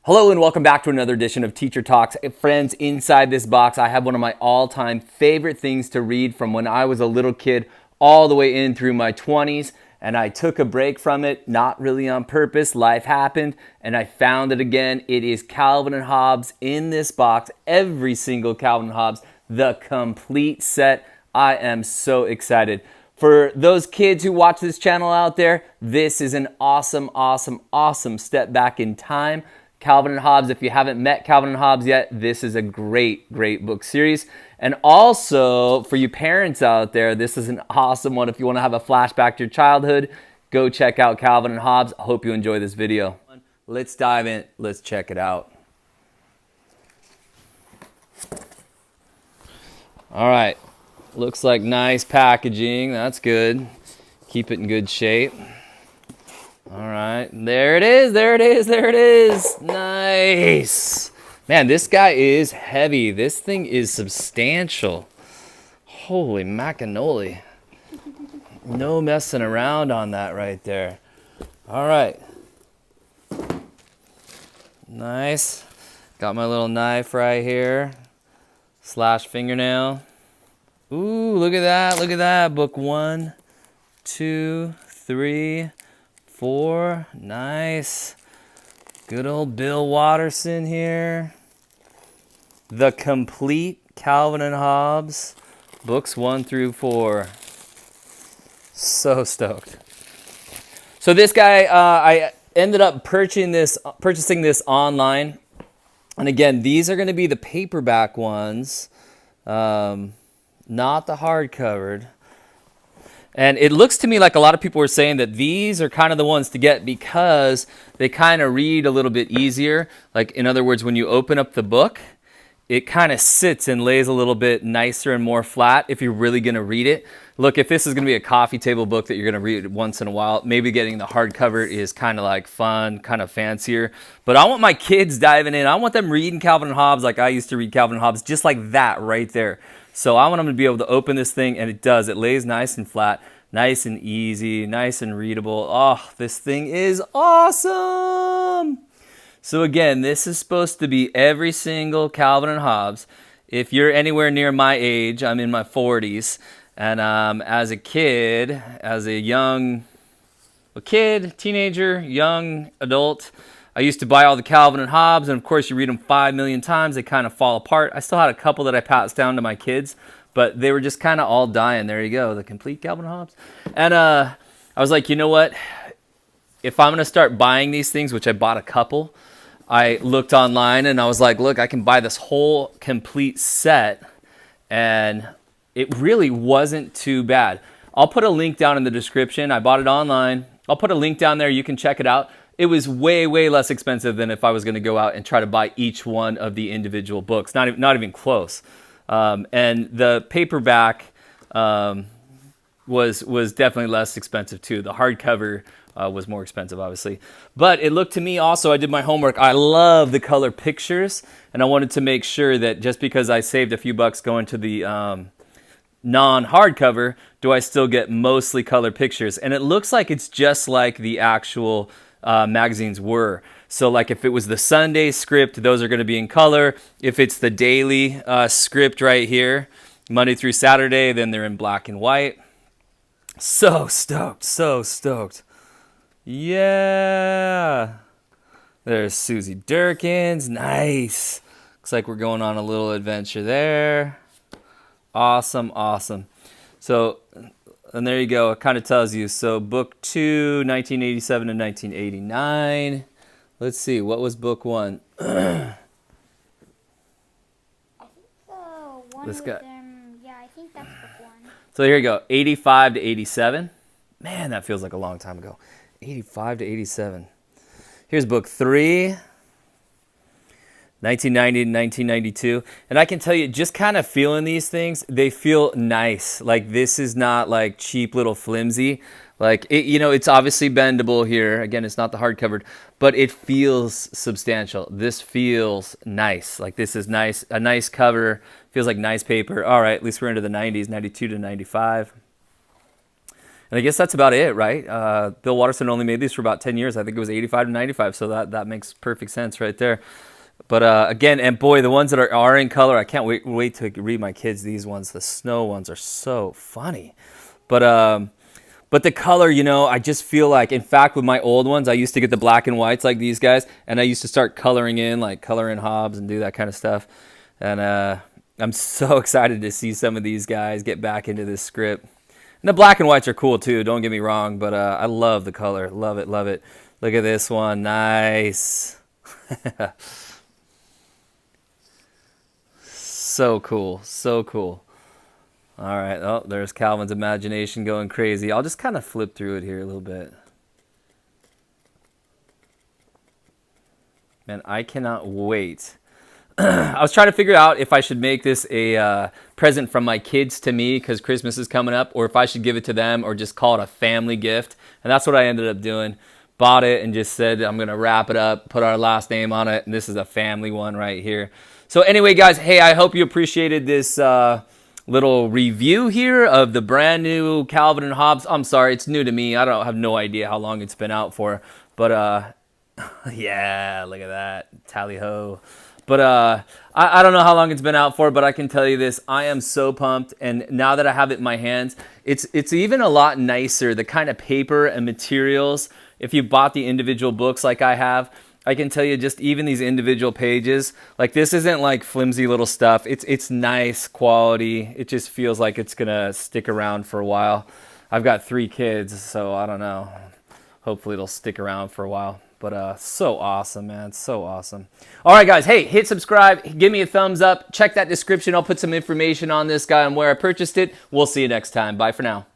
Hello and welcome back to another edition of Teacher Talks. Friends, inside this box, I have one of my all-time favorite things to read from when I was a little kid all the way in through my 20s. And I took a break from it, not really on purpose. Life happened, and I found it again. It is Calvin and Hobbes in this box. Every single Calvin and Hobbes, the complete set. I am so excited. For those kids who watch this channel out there, this is an awesome, awesome, awesome step back in time. Calvin and Hobbes, if you haven't met Calvin and Hobbes yet, this is a great, great book series. And also, for you parents out there, this is an awesome one. If you want to have a flashback to your childhood, go check out Calvin and Hobbes. I hope you enjoy this video. Let's dive in. Let's check it out. All right. Looks like nice packaging. That's good. Keep it in good shape. All right, there it is, there it is, there it is. Nice. Man, this guy is heavy. This thing is substantial. Holy macanoli. No messing around on that right there. All right. Nice. Got my little knife right here. Slash fingernail. Ooh, look at that, look at that. Book 1, 2, 3, 4, nice. Good old Bill Watterson here. The Complete Calvin and Hobbes, books 1 through 4. So stoked. So this guy, I ended up purchasing this online. And again, these are going to be the paperback ones, not the hardcovered. And it looks to me like a lot of people are saying that these are kind of the ones to get because they kind of read a little bit easier. Like, in other words, when you open up the book, it kind of sits and lays a little bit nicer and more flat if you're really going to read it. Look, if this is going to be a coffee table book that you're going to read once in a while, maybe getting the hardcover is kind of like fun, kind of fancier. But I want my kids diving in. I want them reading Calvin and Hobbes like I used to read Calvin and Hobbes, just like that right there. So I want them to be able to open this thing, and it does. It lays nice and flat, nice and easy, nice and readable. Oh, this thing is awesome. So again, this is supposed to be every single Calvin and Hobbes. If you're anywhere near my age, I'm in my 40s, and as a kid, as a teenager, young adult, I used to buy all the Calvin and Hobbes, and of course you read them 5 million times, they kind of fall apart. I still had a couple that I passed down to my kids, but they were just kind of all dying. There you go, the Complete Calvin and Hobbes. And I was like, you know what? If I'm going to start buying these things, which I bought a couple, I looked online and I was like, look, I can buy this whole complete set, and it really wasn't too bad. I'll put a link down in the description. I bought it online. I'll put a link down there. You can check it out. It was way, way less expensive than if I was going to go out and try to buy each one of the individual books. Not even close. And the paperback was definitely less expensive too. The hardcover was more expensive, obviously. But it looked to me also, I did my homework. I love the color pictures, and I wanted to make sure that just because I saved a few bucks going to the non-hardcover, do I still get mostly color pictures? And it looks like it's just like the actual magazines were. So like if it was the Sunday script, those are going to be in color. If it's the daily script right here, Monday through Saturday, then they're in black and white. So stoked, so stoked. Yeah. There's Susie Durkins. Nice. Looks like we're going on a little adventure there. Awesome, awesome. So, and there you go. It kind of tells you. So book 2, 1987 and 1989. Let's see. What was book 1? I think one This with guy. them. Yeah, I think that's book 1. So here you go. 85 to 87. Man, that feels like a long time ago. 85 to 87. Here's book 3. 1990 to 1992. And I can tell you, just kind of feeling these things, they feel nice. Like this is not like cheap little flimsy. Like, it's obviously bendable here. Again, it's not the hardcover, but it feels substantial. This feels nice. Like this is nice, a nice cover. Feels like nice paper. All right, at least we're into the 90s, 92 to 95. And I guess that's about it, right? Bill Watterson only made these for about 10 years. I think it was 85 to 95, so that makes perfect sense right there. But again, and boy, the ones that are in color, I can't wait to read my kids these ones. The snow ones are so funny. But the color, you know, I just feel like, in fact, with my old ones, I used to get the black and whites like these guys, and I used to start coloring in, like color in Hobbes and do that kind of stuff. And I'm so excited to see some of these guys get back into this script. And the black and whites are cool too, don't get me wrong, but I love the color. Love it, love it. Look at this one. Nice. So cool, so cool. All right, oh, there's Calvin's imagination going crazy. I'll just kind of flip through it here a little bit. Man, I cannot wait. I was trying to figure out if I should make this a present from my kids to me because Christmas is coming up, or if I should give it to them or just call it a family gift. And that's what I ended up doing. Bought it and just said I'm going to wrap it up, put our last name on it, and this is a family one right here. So anyway, guys, hey, I hope you appreciated this little review here of the brand new Calvin and Hobbes. I'm sorry, it's new to me. I don't have no idea how long it's been out for. But yeah, look at that. Tally ho. But I don't know how long it's been out for, but I can tell you this. I am so pumped. And now that I have it in my hands, it's even a lot nicer. The kind of paper and materials, if you bought the individual books like I have, I can tell you just even these individual pages, like this isn't like flimsy little stuff. It's nice quality. It just feels like it's going to stick around for a while. I've got 3 kids, so I don't know. Hopefully it'll stick around for a while. But so awesome, man. So awesome. All right, guys. Hey, hit subscribe. Give me a thumbs up. Check that description. I'll put some information on this guy and where I purchased it. We'll see you next time. Bye for now.